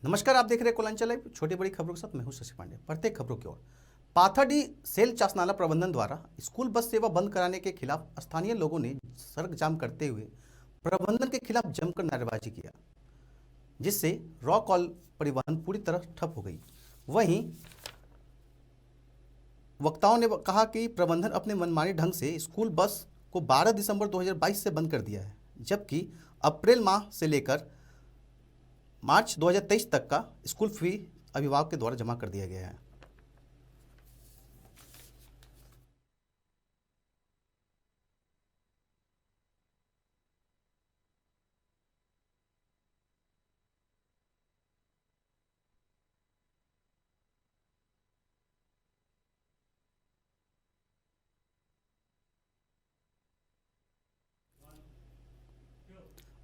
नमस्कार, आप देख रहे हैं कोलांचल लाइव। छोटी बड़ी खबरों के साथ मैं हूं शशि पांडे। बढ़ते खबरों की ओर। पाथरडी सेल चासनाला प्रबंधन द्वारा स्कूल बस सेवा बंद कराने के खिलाफ स्थानीय लोगों ने सड़क जाम करते हुए प्रबंधन के खिलाफ जमकर नारेबाजी किया, जिससे रॉ कॉल परिवहन पूरी तरह ठप हो गई। वहीं वक्ताओं ने कहा कि प्रबंधन अपने मनमानी ढंग से स्कूल बस को 12 दिसंबर 2022 से बंद कर दिया है, जबकि अप्रैल माह से लेकर मार्च 2023 तक का स्कूल फी अभिभावक के द्वारा जमा कर दिया गया है।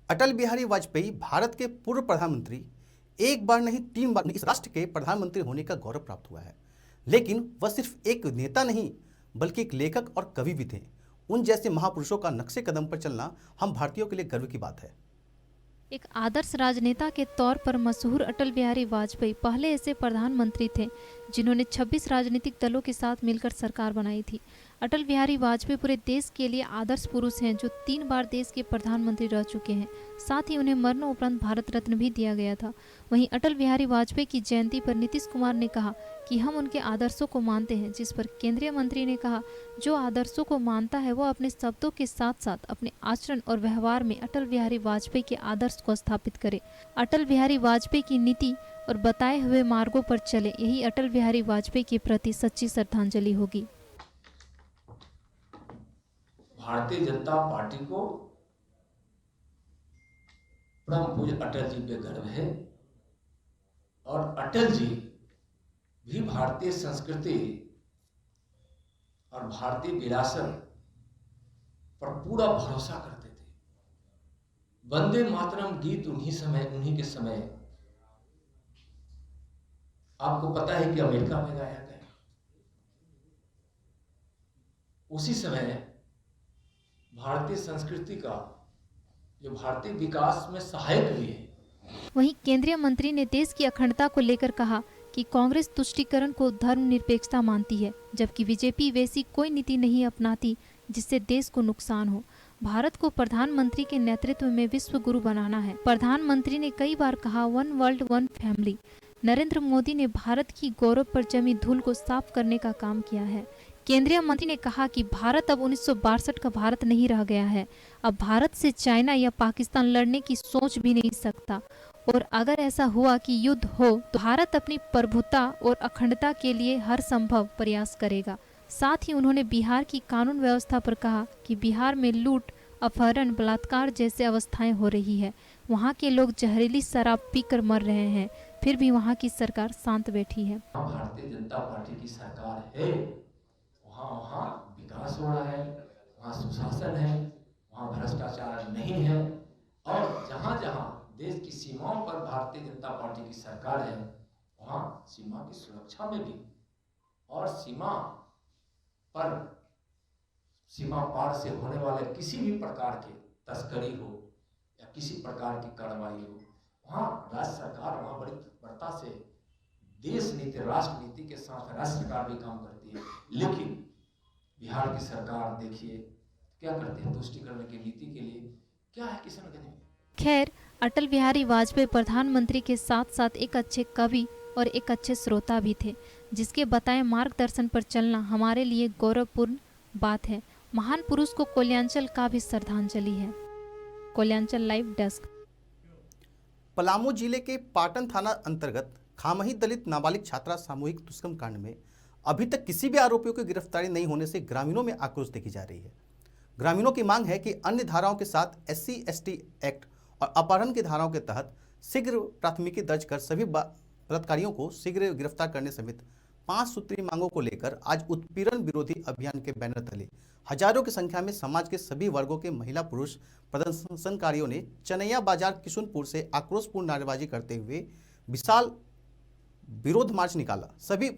अटल बिहारी वाजपेयी भारत के पूर्व प्रधानमंत्री, एक बार नहीं 3 बार इस राष्ट्र के प्रधानमंत्री होने का गौरव प्राप्त हुआ है। लेकिन वह सिर्फ एक नेता नहीं बल्कि एक लेखक और कवि भी थे। उन जैसे महापुरुषों का नक्शे कदम पर चलना हम भारतीयों के लिए गर्व की बात है। एक आदर्श राजनेता के तौर पर मशहूर अटल बिहारी वाजपेयी पहले ऐसे प्रधानमंत्री थे जिन्होंने 26 राजनीतिक दलों के साथ मिलकर सरकार बनाई थी। अटल बिहारी वाजपेयी पूरे देश के लिए आदर्श पुरुष हैं जो 3 बार देश के प्रधानमंत्री रह चुके हैं। साथ ही उन्हें मरणोपरांत भारत रत्न भी दिया गया था। वहीं अटल बिहारी वाजपेयी की जयंती पर नीतीश कुमार ने कहा कि हम उनके आदर्शों को मानते हैं, जिस पर केंद्रीय मंत्री ने कहा जो आदर्शों को मानता है वो अपने शब्दों के साथ साथ अपने आचरण और व्यवहार में अटल बिहारी वाजपेयी के आदर्श को स्थापित करे। अटल बिहारी वाजपेयी की नीति और बताए हुए मार्गों पर चले, यही अटल बिहारी वाजपेयी के प्रति सच्ची श्रद्धांजलि होगी। भारतीय जनता पार्टी को परम पूज्य अटल जी पे गर्व है और अटल जी भी भारतीय संस्कृति और भारतीय विरासत पर पूरा भरोसा करते थे। वंदे मातरम गीत उन्हीं के समय आपको पता है कि अमेरिका में गाया गया। उसी समय भारतीय संस्कृति का जो भारतीय विकास में सहायक भी है। वहीं केंद्रीय मंत्री ने देश की अखंडता को लेकर कहा कि कांग्रेस तुष्टीकरण को धर्मनिरपेक्षता मानती है, जबकि बीजेपी वैसी कोई नीति नहीं अपनाती जिससे देश को नुकसान हो। भारत को प्रधानमंत्री के नेतृत्व में विश्व गुरु बनाना है। प्रधानमंत्री ने कई बार कहा 1 वर्ल्ड 1 फैमिली। नरेंद्र मोदी ने भारत की गौरव पर जमी धूल को साफ करने का काम किया है। केंद्रीय मंत्री ने कहा कि भारत अब 1962 का भारत नहीं रह गया है। अब भारत से चाइना या पाकिस्तान लड़ने की सोच भी नहीं सकता, और अगर ऐसा हुआ कि युद्ध हो तो भारत अपनी प्रभुता और अखंडता के लिए हर संभव प्रयास करेगा। साथ ही उन्होंने बिहार की कानून व्यवस्था पर कहा कि बिहार में लूट, अपहरण, बलात्कार जैसे अवस्थाएं हो रही है। वहाँ के लोग जहरीली शराब पीकर मर रहे हैं, फिर भी वहाँ की सरकार शांत बैठी है। भारतीय जनता पार्टी की सरकार है, वहाँ विकास हो रहा है, वहाँ सुशासन है, वहाँ भ्रष्टाचार नहीं है, और जहाँ जहाँ देश की सीमाओं पर भारतीय जनता पार्टी की सरकार है वहाँ सीमा की सुरक्षा में भी और सीमा पार से होने वाले किसी भी प्रकार के तस्करी हो या किसी प्रकार की कार्रवाई हो, वहाँ राज्य सरकार वहाँ बड़ी तत्परता से देश नीति, राष्ट्र नीति के साथ राज्य सरकार भी काम करती है। लेकिन बिहार की सरकार देखिए क्या करती है, तुष्टीकरण की नीति के लिए क्या है किसान के। खैर, अटल बिहारी वाजपेयी प्रधानमंत्री के साथ साथ एक अच्छे कवि और एक अच्छे श्रोता भी थे, जिसके बताए मार्गदर्शन पर चलना हमारे लिए गौरवपूर्ण बात है। महान पुरुष को कोल्याञ्चल का भी श्रद्धांजलि है। कोल्याञ्चल लाइव डेस्क। पलामू जिले के पाटन थाना अंतर्गत खामही दलित नाबालिग छात्रा सामूहिक दुष्कर्म कांड में अभी तक किसी भी आरोपियों की गिरफ्तारी नहीं होने से ग्रामीणों में आक्रोश देखी जा रही है। ग्रामीणों की मांग है कि अन्य धाराओं के साथ SC/ST एक्ट और अपहरण की धाराओं के तहत शीघ्र प्राथमिकी दर्ज कर सभी बलात्कारियों को शीघ्र गिरफ्तार करने समेत 5 सूत्री मांगों को लेकर आज उत्पीड़न विरोधी अभियान के बैनर तले हजारों की संख्या में समाज के सभी वर्गों के महिला पुरुष प्रदर्शनकारियों ने चनैया बाजार किशुनपुर से आक्रोशपूर्ण नारेबाजी करते हुए विशाल विरोध मार्च निकाला। सभी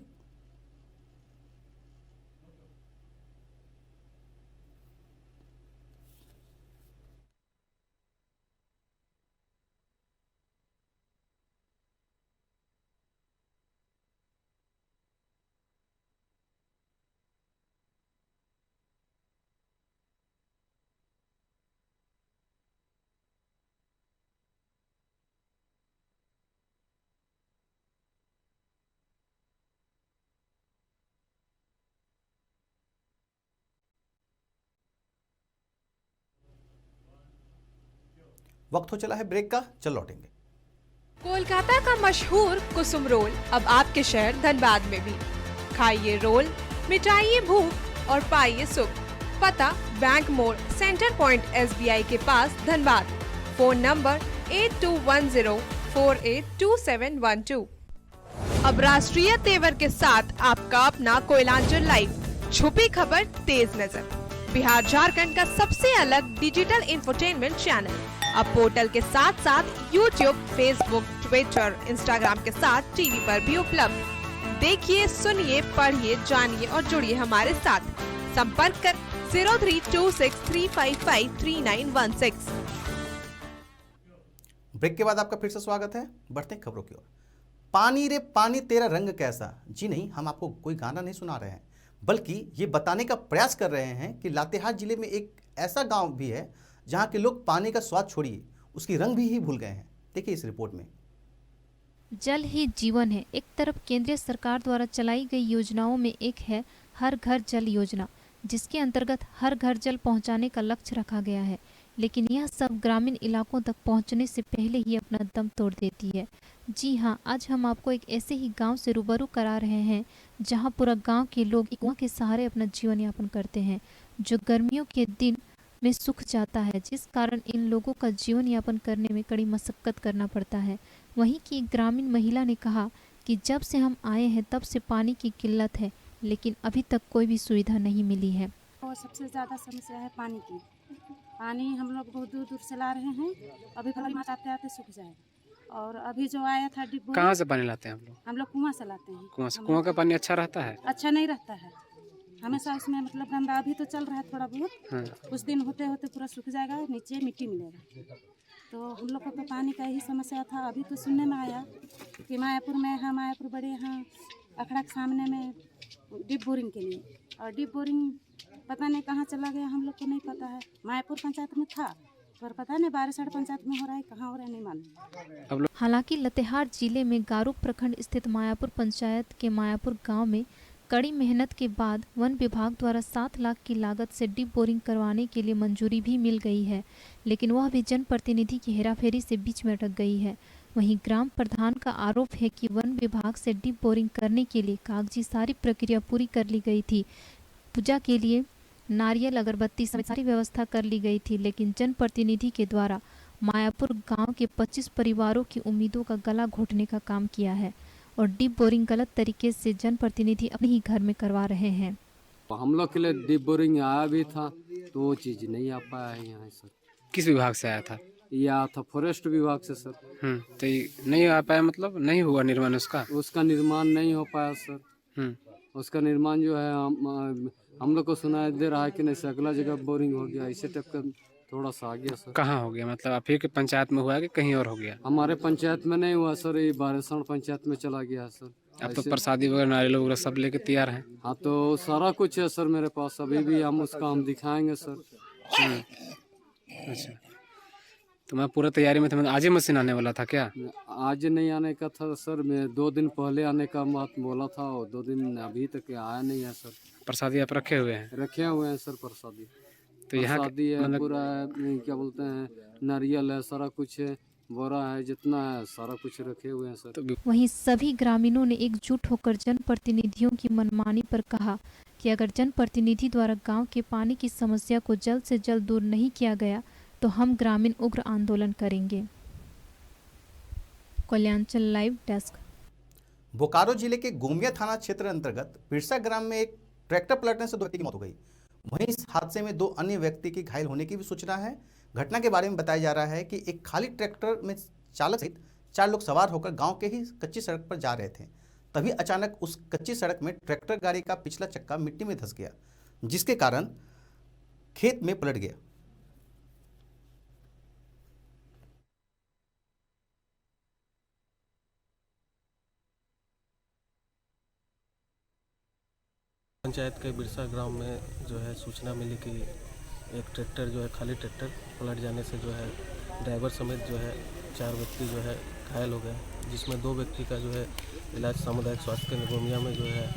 वक्त हो चला है ब्रेक का, चल लौटेंगे। कोलकाता का मशहूर कुसुम रोल अब आपके शहर धनबाद में भी। खाइए रोल, मिटाइए भूख और पाइए सुख। पता बैंक मोड़, सेंटर पॉइंट SBI के पास, धनबाद। Phone number 8210482712। अब राष्ट्रीय तेवर के साथ आपका अपना कोयलांचल लाइव। छुपी खबर, तेज नजर। बिहार झारखंड का सबसे अलग डिजिटल इंफोटेनमेंट चैनल अब पोर्टल के साथ साथ YouTube, Facebook, Twitter, Instagram के साथ टीवी पर भी उपलब्ध। देखिए, सुनिए, पढ़िए, जानिए और जुड़िए हमारे साथ। संपर्क कर 032635533916। ब्रेक के बाद आपका फिर से स्वागत है। बढ़ते हैं खबरों की ओर। पानी रे पानी तेरा रंग कैसा। जी नहीं, हम आपको कोई गाना नहीं सुना रहे हैं, बल्कि ये बताने का प्रयास कर रहे हैं कि लातेहार जिले में एक ऐसा गांव भी है जहां के लोग पानी का स्वाद छोड़िए, उसकी रंग भी भूल गए हैं। देखिए इस रिपोर्ट में। जल ही जीवन है। एक तरफ केंद्रीय सरकार द्वारा चलाई गई योजनाओं में एक है हर घर जल योजना, जिसके अंतर्गत हर घर जल पहुंचाने का लक्ष्य रखा गया है, लेकिन यह सब ग्रामीण इलाकों तक पहुंचने से पहले ही अपना दम तोड़ देती है। जी हां, आज हम आपको एक ऐसे ही गांव से रूबरू करा रहे हैं जहां पूरा गांव के लोग कुआं के सहारे अपना जीवन यापन करते हैं, जो गर्मियों के दिन में सूख जाता है, जिस कारण इन लोगों का जीवन यापन करने में कड़ी मशक्कत करना पड़ता है। वहीं की एक ग्रामीण महिला ने कहा कि जब से हम आए हैं तब से पानी की किल्लत है, लेकिन अभी तक कोई भी सुविधा नहीं मिली है। और सबसे ज़्यादा समस्या है पानी की। पानी हम लोग बहुत दूर दूर से ला रहे हैं, अभी कल आते आते सूख जाएगा। और अभी जो आया था डिब्बा, कहाँ से पानी लाते हैं हम लोग कुआं से लाते हैं। कुआं से? कुआं का पानी अच्छा रहता है? अच्छा नहीं रहता है, हमेशा उसमें मतलब गंदा। अभी तो चल रहा है थोड़ा बहुत, कुछ दिन होते होते पूरा सूख जाएगा, नीचे मिट्टी मिलेगा। तो हम लोग को तो पानी का यही समस्या था। अभी तो सुनने में आया कि मायापुर बड़े यहाँ अखड़ा के सामने में डीप बोरिंग के लिए, और डीप बोरिंग पता नहीं कहाँ चला गया, हम लोग को नहीं पता है। मायापुर पंचायत में था, पर पता नहीं बारिशड़ पंचायत में हो रहा है, कहाँ हो रहा है नहीं मालूम। हालांकि लातेहार जिले में गारू प्रखंड स्थित मायापुर पंचायत के मायापुर गांव में कड़ी मेहनत के बाद वन विभाग द्वारा 7 लाख की लागत से डीप बोरिंग करवाने के लिए मंजूरी भी मिल गई है, लेकिन वह भी जनप्रतिनिधि की हेराफेरी से बीच में अटक गई है। वहीं ग्राम प्रधान का आरोप है कि वन विभाग से डीप बोरिंग करने के लिए कागजी सारी प्रक्रिया पूरी कर ली गई थी, पूजा के लिए नारियल अगरबत्ती समेत सारी व्यवस्था कर ली गई थी, लेकिन जनप्रतिनिधि के द्वारा मायापुर गांव के 25 परिवारों की उम्मीदों का गला घोटने का काम किया है और डीप बोरिंग गलत तरीके से जनप्रतिनिधि अपने ही घर में करवा रहे हैं। हम लोग के लिए डीप बोरिंग आया भी था, तो वो चीज़ नहीं आ पाया है यहाँ सर। किस विभाग से आया था? ये आया था फॉरेस्ट विभाग से सर। तो ये नहीं आ पाया, मतलब नहीं हुआ निर्माण उसका निर्माण नहीं हो पाया सर। उसका निर्माण जो है हम लोग को सुनाई दे रहा है कि नहीं से अगला जगह बोरिंग हो गया, इसे टाइप का थोड़ा सा आ गया सर। कहाँ हो गया, मतलब आप ही के पंचायत में हुआ है कि कहीं और हो गया? हमारे पंचायत में नहीं हुआ सर, ये बारिशड़ पंचायत में चला गया सर। अब तो प्रसादी वगैरह नारियल वगैरह सब लेके तैयार हैं? हाँ, तो सारा कुछ है सर मेरे पास, अभी भी हम दिखाएंगे सर। अच्छा, तो मैं पूरा तैयारी में था, आज ही मशीन आने वाला था क्या? आज नहीं आने का था सर, मैं 2 दिन पहले आने का बात बोला था, और 2 दिन अभी तक आया नहीं है सर। प्रसादी आप रखे हुए हैं? रखे हुए हैं सर प्रसादी। तो यहाँ प्रसादी है, पूरा क्या बोलते हैं, नारियल है, सारा कुछ है, बोरा है, जितना है सारा कुछ रखे हुए हैं सर। तो वहीं सभी ग्रामीणों ने एकजुट होकर जनप्रतिनिधियों की मनमानी पर कहा कि अगर जनप्रतिनिधि द्वारा गांव के पानी की समस्या को जल्द से जल्द दूर नहीं किया गया तो हम ग्रामीण उग्र आंदोलन करेंगे। कल्याणचल लाइव डेस्क। बोकारो जिले के गोमिया थाना क्षेत्र अंतर्गत पिरसा ग्राम में एक ट्रैक्टर पलटने से 2 व्यक्ति की मौत हो गई। वहीं इस हादसे में 2 अन्य व्यक्ति की घायल होने की भी सूचना है। घटना के बारे में बताया जा रहा है कि एक खाली ट्रैक्टर में चालक सहित 4 लोग सवार होकर गांव के ही कच्ची सड़क पर जा रहे थे, तभी अचानक उस कच्ची सड़क में ट्रैक्टर गाड़ी का पिछला चक्का मिट्टी में धंस गया, जिसके कारण खेत में पलट गया। पंचायत के बिरसा ग्राम में जो है सूचना मिली कि एक ट्रैक्टर जो है खाली ट्रैक्टर पलट जाने से जो है ड्राइवर समेत जो है 4 व्यक्ति जो है घायल हो गए, जिसमें 2 व्यक्ति का जो है इलाज सामुदायिक स्वास्थ्य केंद्र गोमिया में जो है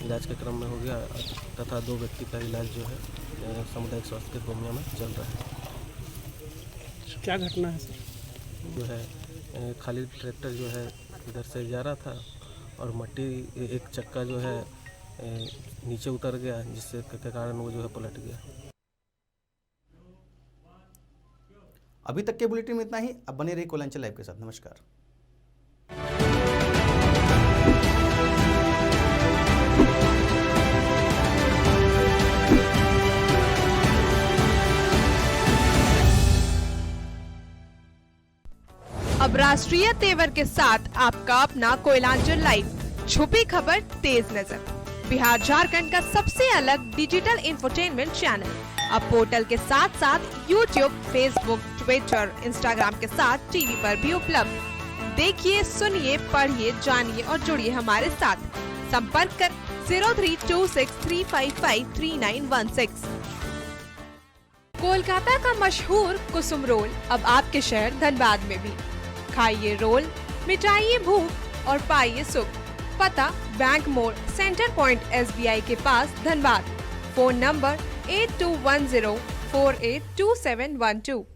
इलाज के क्रम में हो गया, तथा 2 व्यक्ति का इलाज जो है सामुदायिक स्वास्थ्य केंद्र गोमिया में चल रहा है। क्या घटना है सर? जो है खाली ट्रैक्टर जो है इधर से जा रहा था और मट्टी एक चक्का जो है नीचे उतर गया, जिससे के कारण वो जो है पलट गया। अभी तक के बुलेटिन में इतना ही। अब बने रहिए कोयलांचल लाइव के साथ। नमस्कार। अब राष्ट्रीय तेवर के साथ आपका अपना कोयलांचल लाइव, छुपी खबर तेज नजर, बिहार झारखंड का सबसे अलग डिजिटल इंफोटेनमेंट चैनल। अब पोर्टल के साथ साथ यूट्यूब, फेसबुक, ट्विटर, इंस्टाग्राम के साथ टीवी पर भी उपलब्ध। देखिए, सुनिए, पढ़िए, जानिए और जुड़िए हमारे साथ। संपर्क कर 032635533916। कोलकाता का मशहूर कुसुम रोल अब आपके शहर धनबाद में भी। खाइए रोल, मिटाइए भूख और पाइए सुख। पता बैंक मोड़, सेंटर पॉइंट SBI के पास, धनबाद। Phone number 8210482712।